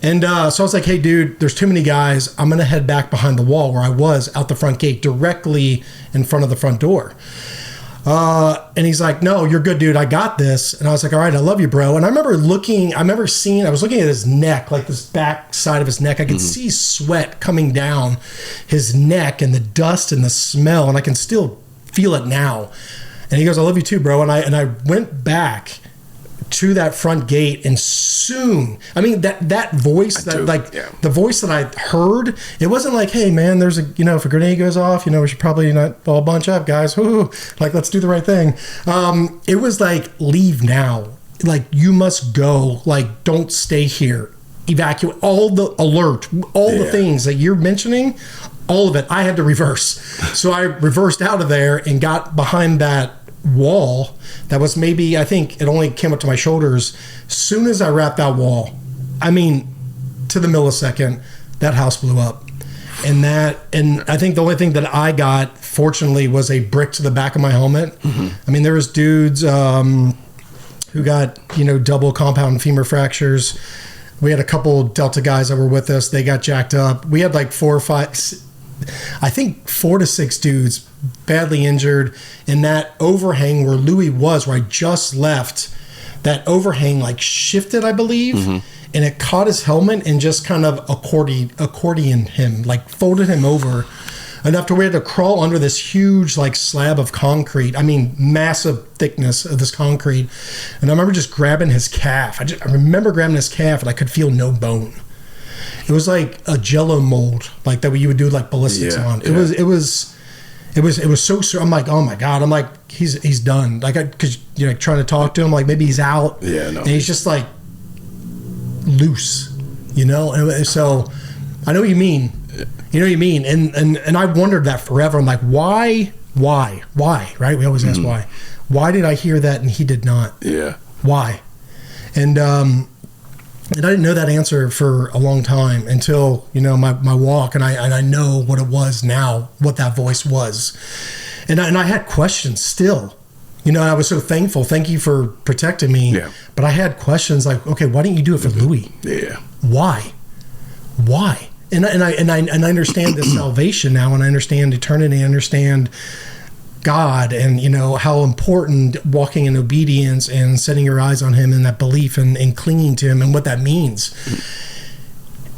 And so I was like, hey, dude, there's too many guys. I'm going to head back behind the wall where I was, out the front gate, directly in front of the front door. And he's like, no, you're good, dude. I got this. And I was like, all right, I love you, bro. And I was looking at his neck, like this back side of his neck. I could see sweat coming down his neck, and the dust and the smell, and I can still feel it now. And he goes, I love you too, bro. And I went back to that front gate, and soon, I mean, that voice, the voice that I heard, it wasn't like, hey man, there's if a grenade goes off, we should probably not all bunch up, guys. Woo, let's do the right thing. It was like, leave now. You must go. Don't stay here. Evacuate. All the alert, all the things that you're mentioning, all of it. I had to reverse. So I reversed out of there and got behind that wall that was maybe, I think it only came up to my shoulders. Soon as I wrapped that wall, I mean, to the millisecond, that house blew up. And I think the only thing that I got, fortunately, was a brick to the back of my helmet. I mean, there was dudes, who got, double compound femur fractures. We had a couple Delta guys that were with us. They got jacked up. We had like 4 to 6 dudes badly injured. And that overhang where Louis was, where I just left, that overhang like shifted, I believe. And it caught his helmet and just kind of accordion him, like folded him over enough to where we had to crawl under this huge like slab of concrete. I mean, massive thickness of this concrete. And I remember just grabbing his calf. I remember grabbing his calf and I could feel no bone. It was like a Jello mold, like that you would do like ballistics on. It was so. I'm like, oh my God. I'm like, he's done. Like, because you're like trying to talk to him, like maybe he's out.
Yeah, no.
And he's just like loose, And so I know what you mean. You know what you mean? And I wondered that forever. I'm like, why? Right? We always ask why. Why did I hear that and he did not?
Yeah.
Why? And I didn't know that answer for a long time until, my walk, and I know what it was now, what that voice was. And I had questions still. I was so thankful. Thank you for protecting me.
Yeah.
But I had questions like, okay, why didn't you do it for Louis?
Yeah.
Why? And I understand this salvation now, and I understand eternity. I understand God, and how important walking in obedience and setting your eyes on Him and that belief and clinging to Him and what that means.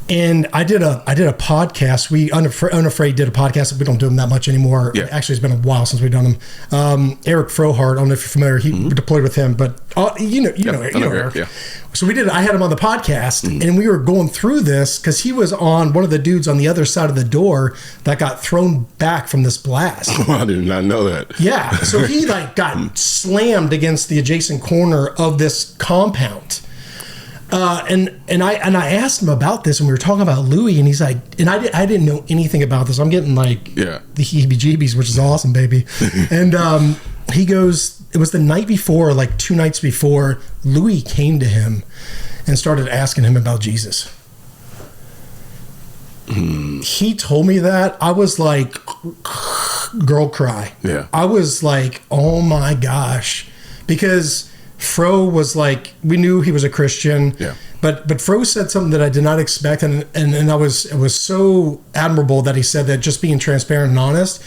And I did a podcast. We Unafraid did a podcast. We don't do them that much anymore.
Yeah.
Actually, it's been a while since we've done them. Eric Frohart, I don't know if you're familiar. He deployed with him, but you know Eric. Yeah. So I had him on the podcast, and we were going through this because he was on one of the dudes on the other side of the door that got thrown back from this blast.
Oh, I did not know that.
Yeah. So he got slammed against the adjacent corner of this compound. And I asked him about this, and we were talking about Louis, and he's like, and I didn't know anything about this. I'm getting like the heebie-jeebies, which is awesome, baby. And he goes, it was the night before, like 2 nights before, Louis came to him and started asking him about Jesus. He told me that. I was like, girl cry.
Yeah. I
was like, oh my gosh, because Fro was like, we knew he was a Christian, but Fro said something that I did not expect, and it was so admirable that he said that, just being transparent and honest.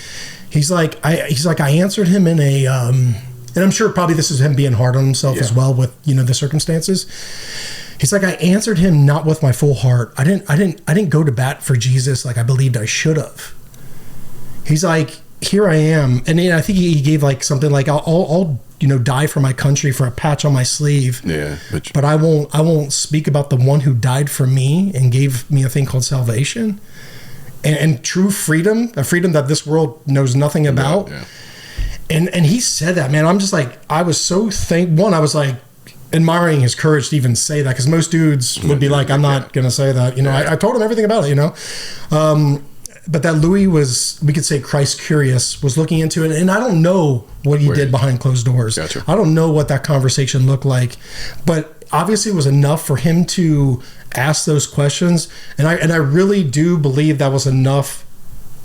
He's like, I answered him in a, and I'm sure probably this is him being hard on himself as well with the circumstances. He's like, I answered him not with my full heart. I didn't go to bat for Jesus like I believed I should have. He's like, here I am, and I think he gave like something like, I'll die for my country for a patch on my sleeve.
Yeah.
But I won't speak about the one who died for me and gave me a thing called salvation and true freedom, a freedom that this world knows nothing about.
Yeah.
And he said that, man. I'm just like, I was so I was like admiring his courage to even say that, because most dudes would be like, I'm not going to say that. I told him everything about it, But that Louis was, we could say Christ curious, was looking into it. And I don't know what he did behind closed doors.
Gotcha.
I don't know what that conversation looked like. But obviously it was enough for him to ask those questions. And I really do believe that was enough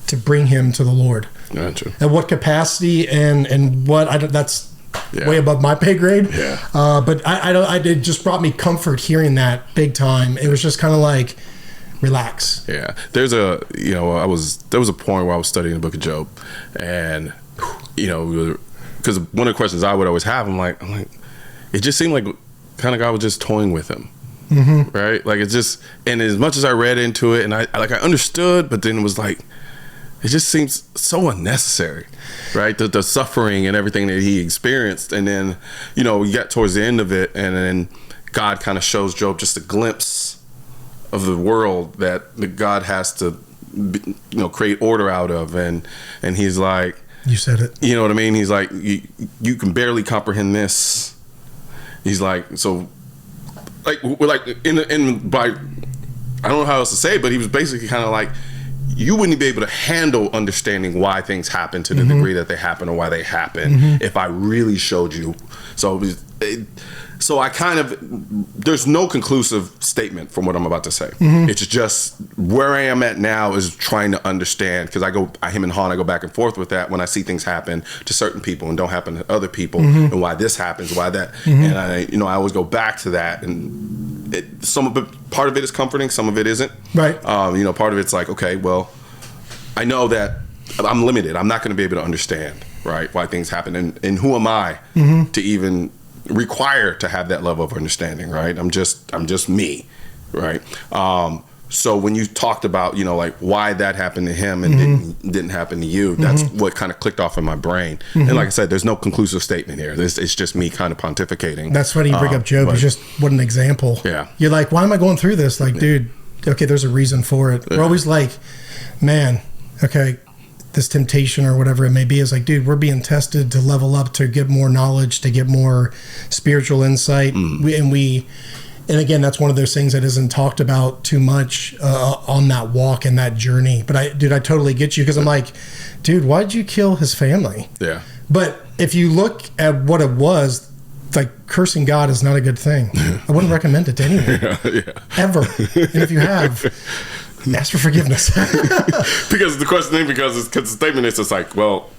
to bring him to the Lord.
Gotcha.
At what capacity and what, that's way above my pay grade.
Yeah.
But it just brought me comfort hearing that big time. It was just kind of like, relax.
Yeah. There's a, there was a point where I was studying the book of Job, and, because one of the questions I would always have, I'm like, it just seemed like kind of God was just toying with him. Mm-hmm. Right. Like, it's just, and as much as I read into it and I understood, but then it was like, it just seems so unnecessary, right? The suffering and everything that he experienced. And then, we got towards the end of it, and then God kind of shows Job just a glimpse of the world that God has to, create order out of, and he's like,
you said it.
You know what I mean? He's like, you can barely comprehend this. He's like, so, like, we're like by, I don't know how else to say it, but he was basically kind of like, you wouldn't be able to handle understanding why things happen to the degree that they happen or why they happen if I really showed you. So So I kind of, there's no conclusive statement from what I'm about to say. It's just where I am at now is trying to understand, because him and Han, I go back and forth with that when I see things happen to certain people and don't happen to other people, and why this happens, why that, and I always go back to that, and part of it is comforting, some of it isn't.
Right.
Part of it's like, okay, well, I know that I'm limited. I'm not going to be able to understand, right, why things happen, and who am I to even require to have that level of understanding, right? I'm just me, right? So when you talked about, like why that happened to him and didn't happen to you, that's what kind of clicked off in my brain. And like I said, there's no conclusive statement here. It's just me kind of pontificating.
That's funny you bring up Job. It's just what an example.
Yeah.
You're like, why am I going through this? Like, dude, okay, there's a reason for it. We're always like, man, okay, this temptation or whatever it may be is like, dude, we're being tested to level up, to get more knowledge, to get more spiritual insight. And again, that's one of those things that isn't talked about too much on that walk and that journey. But I totally get you, because I'm like, dude, why'd you kill his family? Yeah. But if you look at what it was, like, cursing God is not a good thing. I wouldn't recommend it to anyone. Ever. And if you have, ask for forgiveness.
Because the statement is just like, well,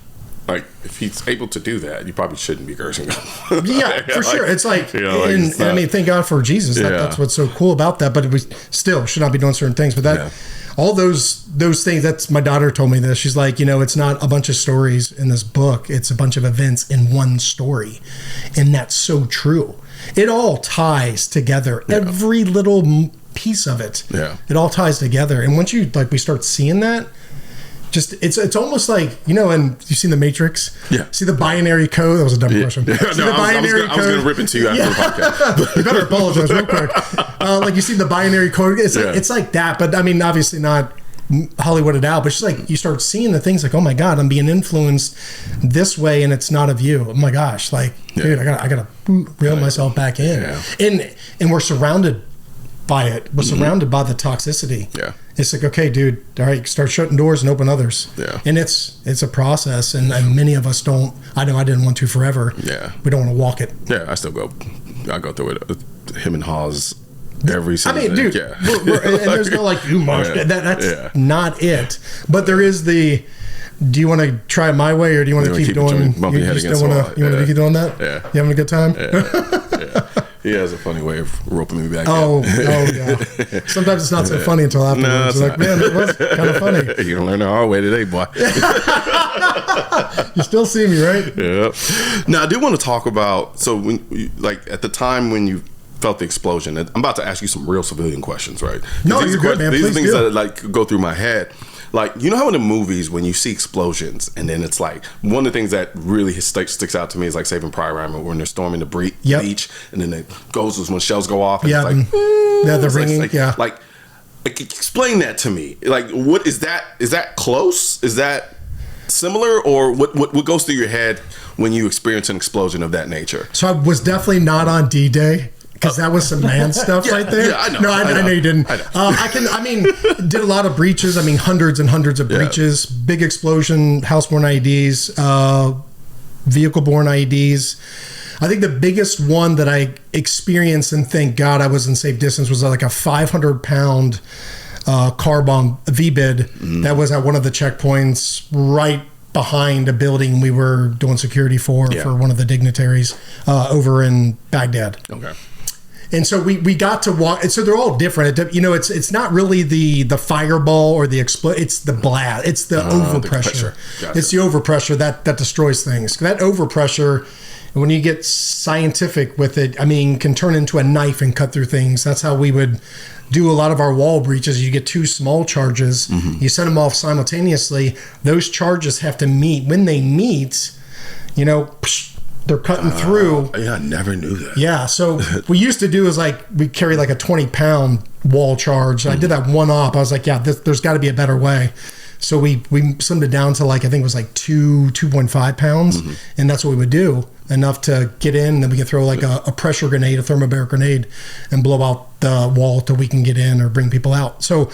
like, if he's able to do that, you probably shouldn't be cursing him.
Yeah, for sure. It's like, I mean, thank God for Jesus. That's what's so cool about that. But we still should not be doing certain things. But all those things, that's, my daughter told me this. She's like, it's not a bunch of stories in this book. It's a bunch of events in one story. And that's so true. It all ties together. Yeah. Every little piece of it. Yeah. It all ties together. And once we start seeing that, just it's almost like, and you've seen The Matrix. Yeah. See the binary code. That was a dumb question. Yeah.
I was going to rip into you after the podcast.
You better apologize real quick. Like, you see the binary code. It's like that, but I mean, obviously not Hollywooded out, but it's just like you start seeing the things like, oh my God, I'm being influenced this way, and it's not of you. Oh my gosh, like, dude, I gotta reel myself back in. Yeah. And we're surrounded by it. We're surrounded by the toxicity. Yeah. It's like, okay, dude, all right, start shutting doors and open others. Yeah. And it's a process, and many of us don't. I know I didn't want to forever. Yeah. We don't want to walk it.
Yeah, I go through it with him and Hawes every single day.
Dude, and there's no like, you must. That's not it. But there is the, do you want to try it my way, or do you want to keep doing? You want to keep doing that? Yeah. You having a good time?
Yeah. He has a funny way of roping me back in.
Yeah. Sometimes it's not so funny until afterwards. Like, man, it was kind of funny.
You're going to learn the hard way today, boy.
You still see me, right?
Yeah. Now, I do want to talk about, so when, like, at the time when you felt the explosion, I'm about to ask you some real civilian questions, right?
No, you're good, man.
These are things that like go through my head. Like, you know how in the movies when you see explosions, and then it's like, one of the things that really sticks out to me is like Saving Private Ryan, when they're storming the beach, and then it goes when shells go off, and it's like,
the ringing,
like, explain that to me. Like, what is that? Is that close? Is that similar, or what goes through your head when you experience an explosion of that nature?
So I was definitely not on D-Day. Because that was some man stuff right there. Yeah, I know. No, I know you didn't. I mean, did a lot of breaches. I mean, hundreds and hundreds of breaches. Big explosion, house-borne IEDs, vehicle-borne IEDs. I think the biggest one that I experienced, and thank God I was in safe distance, was like a 500-pound car bomb, VBID, that was at one of the checkpoints right behind a building we were doing security for one of the dignitaries over in Baghdad. Okay. And so we got to walk, and so they're all different. It's not really the fireball or the it's the blast. It's the overpressure. Gotcha. It's the overpressure that destroys things. That overpressure, when you get scientific with it, I mean, can turn into a knife and cut through things. That's how we would do a lot of our wall breaches. You get two small charges. You set them off simultaneously. Those charges have to meet. When they meet, they're cutting through.
Yeah, I never knew that.
Yeah, so we used to do is like, we carry like a 20-pound wall charge. I did that one op. I was like, there's got to be a better way. So we slimmed it down to like, I think it was like 2.5 pounds. And that's what we would do. Enough to get in, and then we can throw like a pressure grenade, a thermobaric grenade, and blow out the wall till we can get in or bring people out. So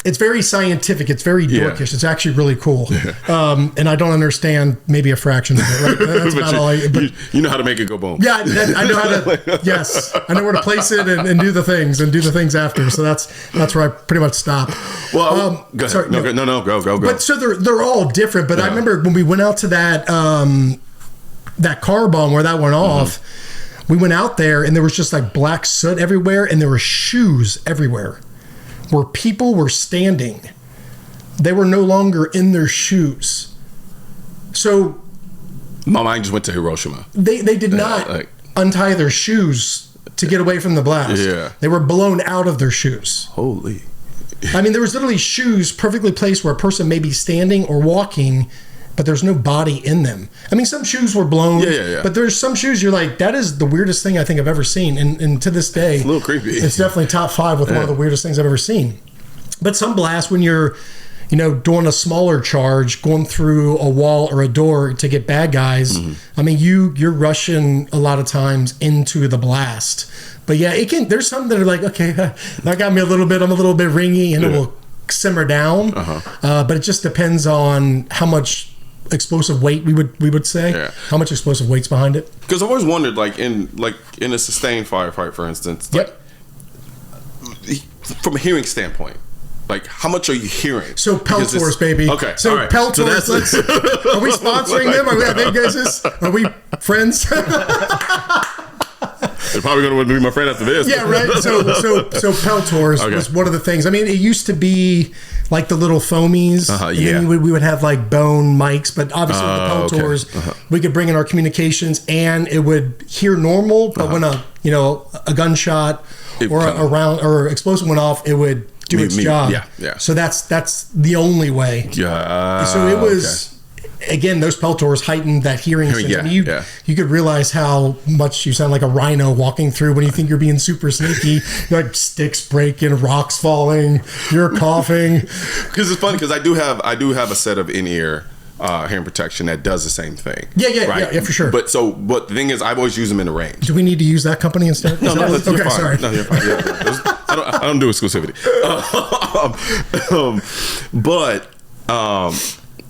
It's very scientific. It's very
Yeah.
dorkish. It's actually really cool. And I don't understand maybe a fraction of it. Right? That's about all
you know how to make it go boom.
yeah, I know how to. Yes, I know where to place it and do the things after. So that's where I pretty much stop.
Well, go ahead.
Sorry,
Go.
But so they're all different. But I remember when we went out to that car bomb where that went off. We went out there and there was just like black soot everywhere, and there were shoes everywhere where people were standing. They were no longer in their shoes. So
My mind just went to Hiroshima.
they did not untie their shoes to get away from the blast.
Yeah.
They were blown out of their shoes.
Holy.
I mean, there was literally shoes perfectly placed where a person may be standing or walking, but there's no body in them. I mean, some shoes were blown, but there's some shoes you're like, that is the weirdest thing I think I've ever seen. And to this day,
It's a little creepy.
It's definitely top 5 with one of the weirdest things I've ever seen. But some blasts, when you're, doing a smaller charge, going through a wall or a door to get bad guys, I mean, you're rushing a lot of times into the blast. But yeah, there's some that are like, okay, that got me a little bit, I'm a little bit ringy, and it will simmer down. But it just depends on how much explosive weight we would say, how much explosive weight's behind it.
Because I've always wondered, in a sustained firefight, for instance, from a hearing standpoint, how much are you hearing?
So Peltors, baby.
Okay.
So
right.
Peltors,
So
are we sponsoring them? Are we friends?
They're probably going to be my friend after this.
Yeah, right. So Peltors was one of the things. I mean, it used to be like the little foamies. And then we would have like bone mics, but obviously with the Peltors, we could bring in our communications and it would hear normal, but when a gunshot or a round or explosive went off, it would do its job.
Yeah.
So that's the only way.
Yeah.
So it was. Again, those Peltors heightened that hearing sense. I mean, you could realize how much you sound like a rhino walking through when you think you're being super sneaky. You're like sticks breaking, rocks falling, you're coughing.
Because it's funny because I do have a set of in-ear hearing protection that does the same thing.
Yeah, for sure.
But the thing is, I've always used them in the range.
Do we need to use that company instead?
No, that's
okay.
Fine.
Sorry.
No, you're fine. I don't do exclusivity.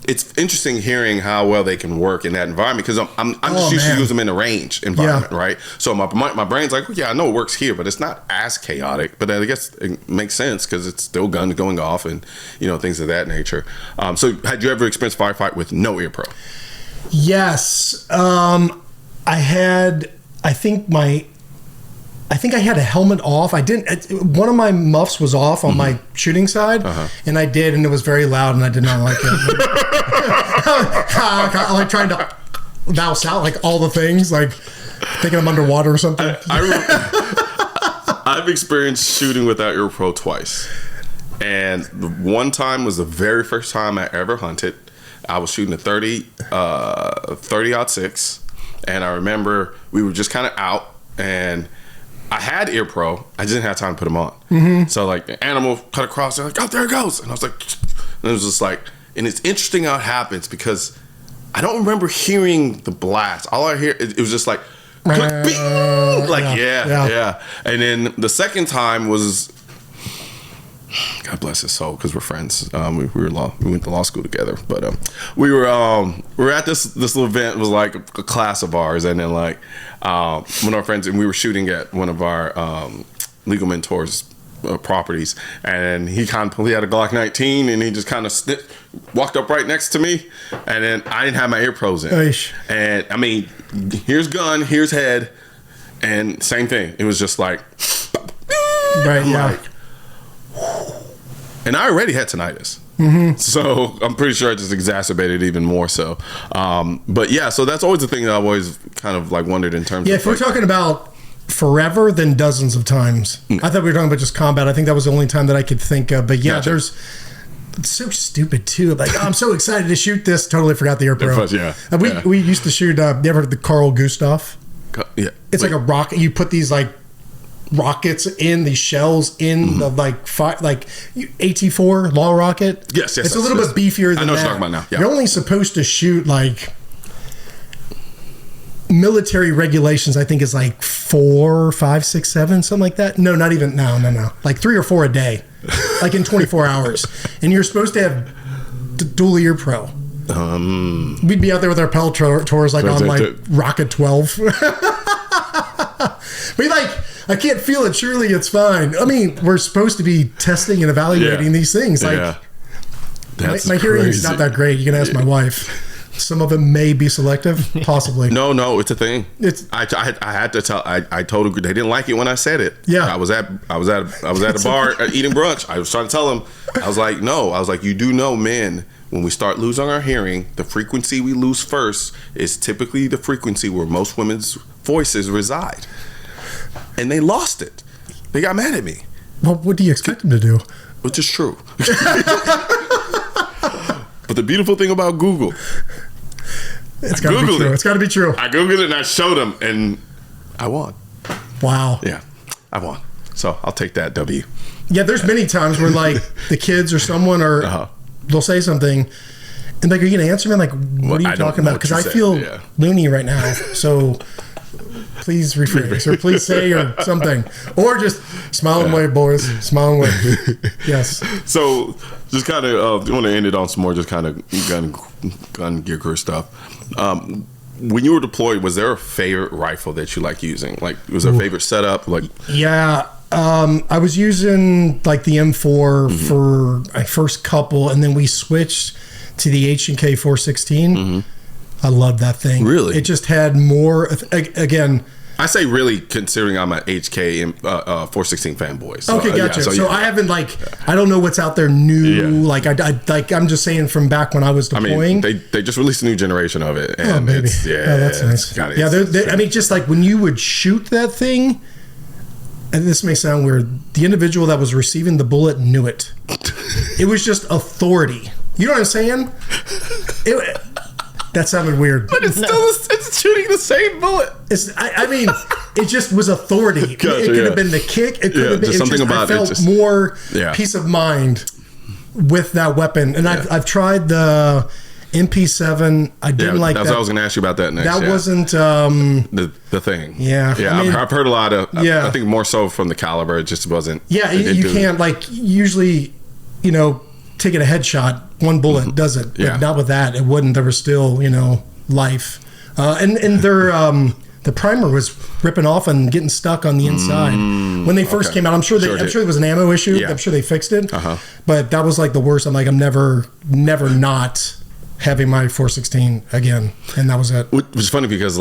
It's interesting hearing how well they can work in that environment because I'm just used to use them in a range environment, right? So my brain's like, yeah, I know it works here, but it's not as chaotic. But I guess it makes sense because it's still guns going off and things of that nature. So had you ever experienced firefight with no ear pro?
Yes, I had. I think I had a helmet off. I didn't. One of my muffs was off on my shooting side, and I did, and it was very loud, and I did not like it. I like trying to mouse out like all the things, like thinking I'm underwater or something.
I've experienced shooting without ear pro twice, and the one time was the very first time I ever hunted. I was shooting a 30-06, and I remember we were just kind of out and. I had ear pro. I just didn't have time to put them on. So like the animal cut across. They're like, oh, there it goes. And I was like, and it was just like, and it's interesting how it happens because I don't remember hearing the blast. All I hear, it was just like, click, bing! Like, yeah. And then the second time was, God bless his soul, because we're friends. We went to law school together, but we were at this little event. It was like a class of ours, and then like one of our friends, and we were shooting at one of our legal mentors' properties, and he had a Glock 19, and he just kind of walked up right next to me, and then I didn't have my ear pros in, and I mean, here's gun, here's head, and same thing. It was just like,
right, yeah.
Like, and I already had tinnitus. So I'm pretty sure it just exacerbated even more so. But yeah, so that's always the thing that I've always kind of like wondered in terms of.
Yeah, if we're talking about forever, then dozens of times. I thought we were talking about just combat. I think that was the only time that I could think of. But yeah, it's so stupid too. Like, I'm so excited to shoot this. Totally forgot the ear pro. We used to shoot, you ever heard the Carl Gustav?
Yeah.
It's like a rocket. You put these like rockets in these shells in the like AT4 law rocket.
Yes.
It's a little bit beefier than
I know
that.
what you're talking about now. Yeah.
You're only supposed to shoot like military regulations, I think, is like 4, 5, 6, 7, something like that. No, not even. No. Like 3 or 4 a day, like in 24 hours. And you're supposed to have dual ear pro. We'd be out there with our Pell tours, like on like Rocket 12. But like, I can't feel it. Surely it's fine. I mean, we're supposed to be testing and evaluating these things. Like, my hearing is not that great. You can ask my wife. Some of them may be selective, possibly.
No, it's a thing. I had to tell. I told them they didn't like it when I said it.
Yeah,
I was at a bar eating brunch. I was trying to tell them. I was like, no. I was like, you do know, men, when we start losing our hearing, the frequency we lose first is typically the frequency where most women's voices reside. And they lost it. They got mad at me.
Well, what do you expect them to do?
Which is true. But the beautiful thing about Google,
it's got to be true. It's got to be true.
I Googled it and I showed them, and I won.
Wow.
Yeah, I won. So I'll take that W.
Yeah, there's many times where like the kids or someone or they'll say something, and like, are you gonna answer me? I'm like, what are you talking about? Because I feel loony right now. So please rephrase or please say or something, or just smile and wave, boys. Smile and wave. Yes.
So just kind of want to end it on some more just kind of gun gear career stuff. When you were deployed, was there a favorite rifle that you like using? Like, was there a favorite setup? Like,
yeah. I was using like the M4 for my first couple, and then we switched to the H&K 416. I love that thing.
Really?
It just had more, again.
I say really, considering I'm an HK 416 fanboy. So,
okay, gotcha. So I haven't I don't know what's out there new. Yeah. I'm just saying from back when I was deploying.
I mean, they just released a new generation of it. And
oh, baby. That's nice. I mean, just like when you would shoot that thing, and this may sound weird, the individual that was receiving the bullet knew it. It was just authority. You know what I'm saying? That sounded weird.
But it's still it's shooting the same bullet.
I mean, it just was authority.
Gotcha,
it could have been the kick. It could have been
something about
I felt more peace of mind with that weapon. And I've tried the MP7. I didn't like that.
That's what I was going to ask you about that next.
That wasn't
the thing.
Yeah.
Yeah, I mean, I've heard a lot of. I think more so from the caliber. It just wasn't.
Yeah, you can't usually, taking a headshot, one bullet does it. But not with that. It wouldn't. There was still, life. And their the primer was ripping off and getting stuck on the inside when they first came out. I'm sure there was an ammo issue. Yeah. I'm sure they fixed it. But that was like the worst. I'm like, I'm never not having my 416 again, and that was it.
Which is funny because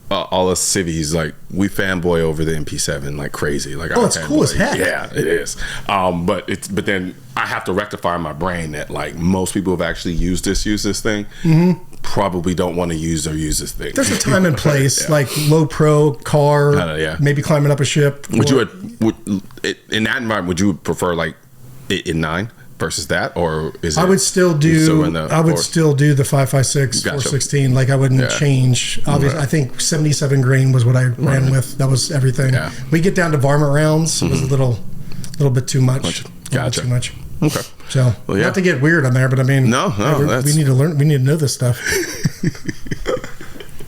all us civvies, we fanboy over the MP7 like crazy.
It's cool as heck.
Yeah, it is. But then I have to rectify in my brain that most people who have actually used this thing probably don't want to use this thing.
There's a time and place, like low pro car, maybe climbing up a ship.
In that environment, would you prefer in 9 versus that, or is it?
I would still do the 5.56 416. I wouldn't change. Obviously, I think 77 grain was what I ran with. That was everything. Yeah. We get down to varmint rounds. It was a little bit too much.
Gotcha.
Too much.
Okay.
So not to get weird on there, but I mean, we need to learn. We need to know this stuff.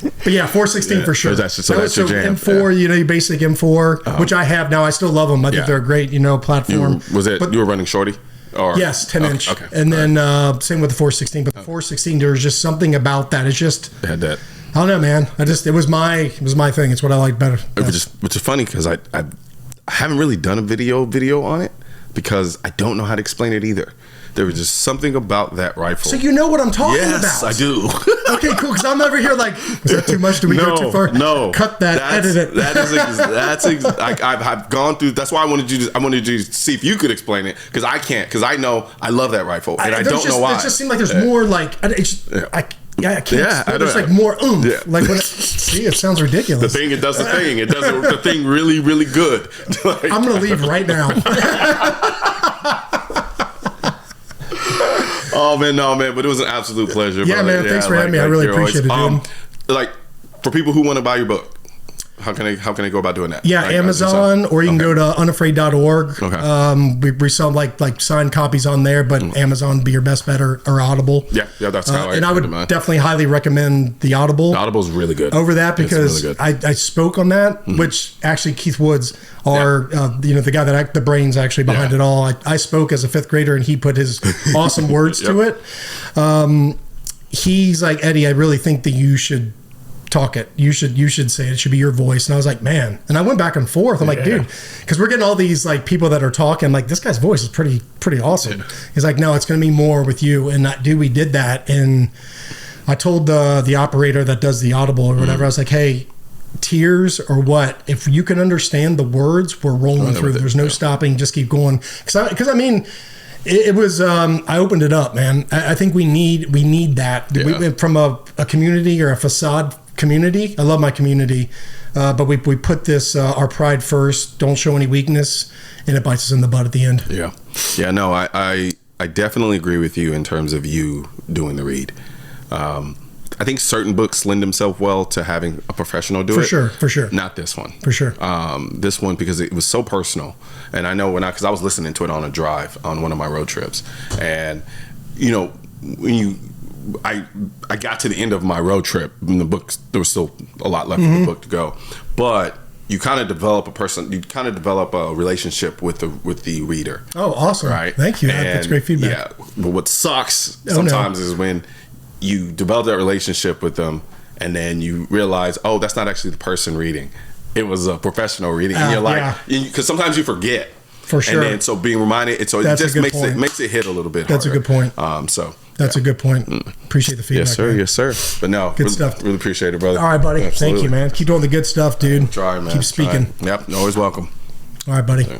But 416 for sure.
That's your jam.
M4, your basic M4, which I have now. I still love them. I think they're a great, platform.
You were running shorty?
Yes, 10 inch. Okay. And then same with the 416. But the 416, there was just something about that. It's just
it had that.
I don't know, man. It was my thing. It's what I like better.
Which is funny because I haven't really done a video on it because I don't know how to explain it either. There was just something about that rifle.
So you know what I'm talking about?
Yes, I do.
Okay, cool. Because I'm over here was that too much? Did we go too far?
No.
Cut that. Edit it.
I've gone through. That's why I wanted you to see if you could explain it because I can't. Because I know I love that rifle and I don't know why.
It just seemed like there's more I can't. Yeah, there's more oomph. Yeah. See, it sounds ridiculous.
The thing, it does the thing. It does the thing really, really good.
I'm gonna leave right now.
Oh man, no man, but it was an absolute pleasure.
Yeah,
brother.
man, thanks for having me. I really appreciate it, dude.
For people who want to buy your book, How can I go about doing that?
Yeah,
Like,
Amazon, or you can go to unafraid.org.
Okay.
We sell like signed copies on there, but Amazon would be your best bet, or Audible.
Yeah, that's how
and I would definitely highly recommend the Audible.
The Audible's really good
over that, because
really
I spoke on that, which actually Keith Woods, the guy that the brains actually behind it all. I spoke as a 5th grader, and he put his awesome words to it. He's like, Eddie, I really think that you should talk it. You should say it. It should be your voice. And I was like, man. And I went back and forth. I'm like, dude, because we're getting all these like people that are talking. Like, this guy's voice is pretty awesome. He's like, no, it's going to be more with you. And we did that. And I told the operator that does the Audible or whatever. I was like, hey, tears or what? If you can understand the words, we're rolling through. There's no stopping. Just keep going. Because I mean. It was. I opened it up, man. I think we need that from a community or a facade community. I love my community, but we put this our pride first. Don't show any weakness, and it bites us in the butt at the end.
Yeah. No, I definitely agree with you in terms of you doing the read. I think certain books lend themselves well to having a professional do it.
For sure.
Not this one.
For sure.
This one, because it was so personal. And I know because I was listening to it on a drive on one of my road trips. And, when I got to the end of my road trip, in the book, there was still a lot left of the book to go. But you kind of develop a relationship with the reader.
Oh, awesome.
Right?
Thank you. That's great feedback.
Yeah. But what sucks sometimes is when you develop that relationship with them, and then you realize, oh, that's not actually the person reading. It was a professional reading. And you're like, because sometimes you forget.
For sure.
And then so being reminded, it just makes it hit a little bit harder.
That's a good point. That's a good point. Appreciate the feedback.
Yes, sir. But no,
good stuff.
Really appreciate it, brother.
All right, buddy. Absolutely. Thank you, man. Keep doing the good stuff, dude.
Try, man.
Keep speaking.
Yep, always welcome.
All right, buddy.
Yeah.